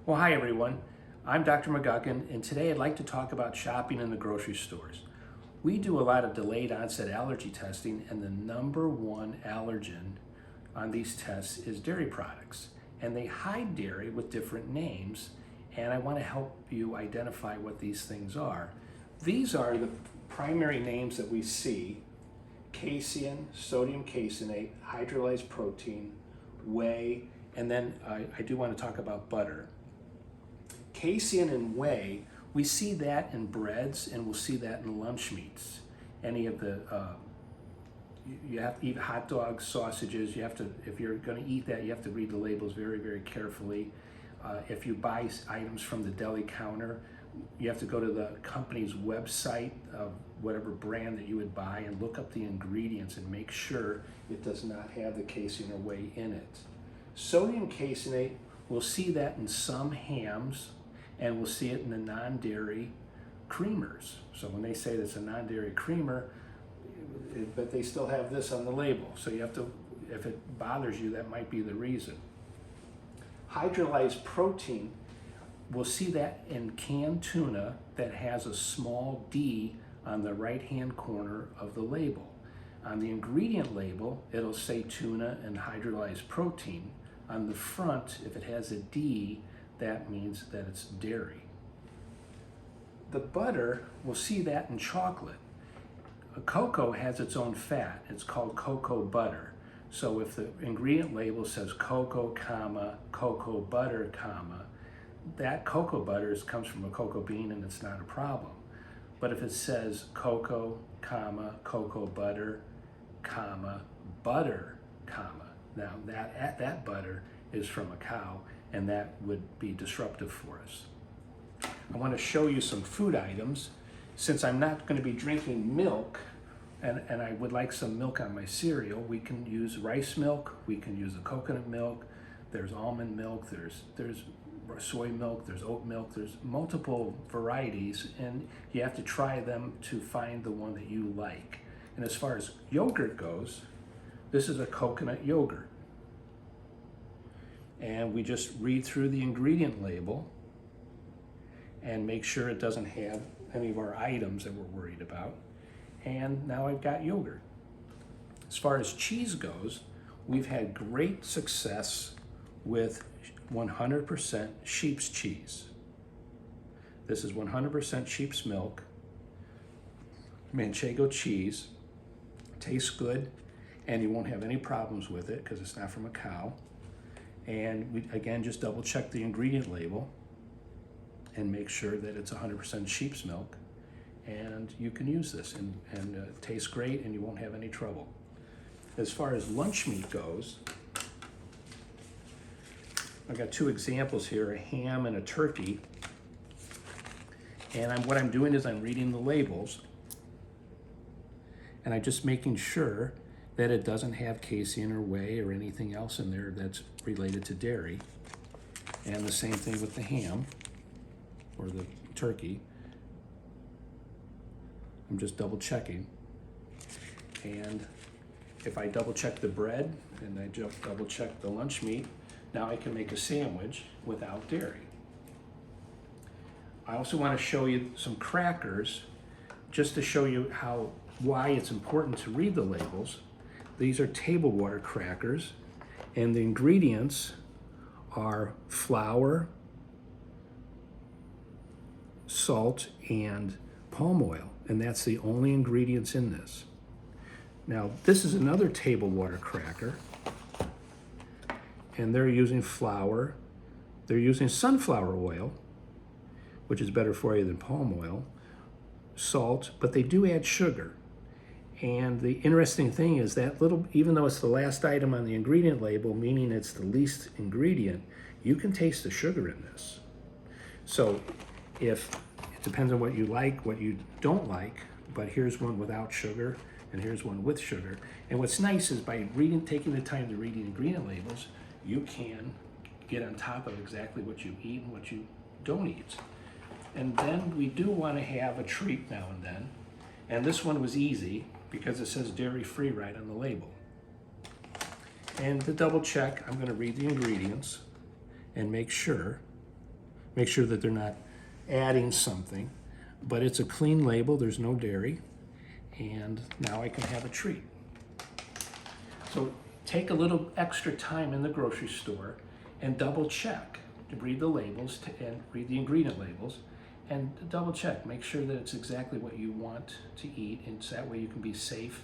Well, hi everyone. I'm Dr. McGuckin, and today I'd like to talk about shopping in the grocery stores. We do a lot of delayed onset allergy testing, and the number one allergen on these tests is dairy products. And they hide dairy with different names, and I want to help you identify what these things are. These are the primary names that we see: casein, sodium caseinate, hydrolyzed protein, whey, and then I do want to talk about butter. Casein and whey, we see that in breads and we'll see that in lunch meats. Any of the, you have to eat hot dogs, sausages, you have to, if you're going to eat that, you have to read the labels very, very carefully. If you buy items from the deli counter, you have to go to the company's website of whatever brand that you would buy and look up the ingredients and make sure it does not have the casein or whey in it. Sodium caseinate, we'll see that in some hams, and we'll see it in the non-dairy creamers. So when they say it's a non-dairy creamer, but they still have this on the label. So you have to, if it bothers you, that might be the reason. Hydrolyzed protein, we'll see that in canned tuna that has a small D on the right-hand corner of the label. On the ingredient label, it'll say tuna and hydrolyzed protein. On the front, if it has a D, that means that it's dairy. The butter, we'll see that in chocolate. Cocoa has its own fat. It's called cocoa butter. So if the ingredient label says cocoa, comma, cocoa butter, comma, that cocoa butter comes from a cocoa bean and it's not a problem. But if it says cocoa, comma, cocoa butter, comma, butter, comma, now that butter is from a cow, and that would be disruptive for us. I want to show you some food items. Since I'm not going to be drinking milk, and I would like some milk on my cereal, we can use rice milk, we can use the coconut milk, there's almond milk, there's soy milk, there's oat milk, there's multiple varieties, and you have to try them to find the one that you like. And as far as yogurt goes, this is a coconut yogurt. And we just read through the ingredient label and make sure it doesn't have any of our items that we're worried about. And now I've got yogurt. As far as cheese goes, we've had great success with 100% sheep's cheese. This is 100% sheep's milk, Manchego cheese. Tastes good, and you won't have any problems with it because it's not from a cow. And we, again, just double check the ingredient label and make sure that it's 100% sheep's milk, and you can use this, and it tastes great and you won't have any trouble. As far as lunch meat goes, I've got two examples here, a ham and a turkey. And what I'm doing is I'm reading the labels, and I'm just making sure that it doesn't have casein or whey or anything else in there that's related to dairy. And the same thing with the ham or the turkey. I'm just double checking. And if I double check the bread and I double check the lunch meat, now I can make a sandwich without dairy. I also want to show you some crackers just to show you why it's important to read the labels. These are table water crackers, and the ingredients are flour, salt, and palm oil, and that's the only ingredients in this. Now, this is another table water cracker, and they're using flour, they're using sunflower oil, which is better for you than palm oil, salt, but they do add sugar. And the interesting thing is that even though it's the last item on the ingredient label, meaning it's the least ingredient, you can taste the sugar in this. So it depends on what you like, what you don't like, but here's one without sugar, and here's one with sugar. And what's nice is by taking the time to read the ingredient labels, you can get on top of exactly what you eat and what you don't eat. And then we do want to have a treat now and then. And this one was easy because it says dairy-free right on the label. And to double check, I'm going to read the ingredients and make sure make sure that they're not adding something. But it's a clean label, there's no dairy, and now I can have a treat. So take a little extra time in the grocery store and double check to read the labels and read the ingredient labels and double check. Make sure that it's exactly what you want to eat, and so that way you can be safe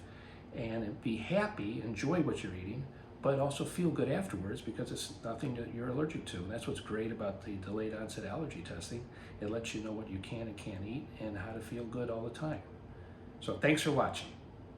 and be happy, enjoy what you're eating, but also feel good afterwards because it's nothing that you're allergic to. And that's what's great about the delayed onset allergy testing. It lets you know what you can and can't eat and how to feel good all the time. So thanks for watching.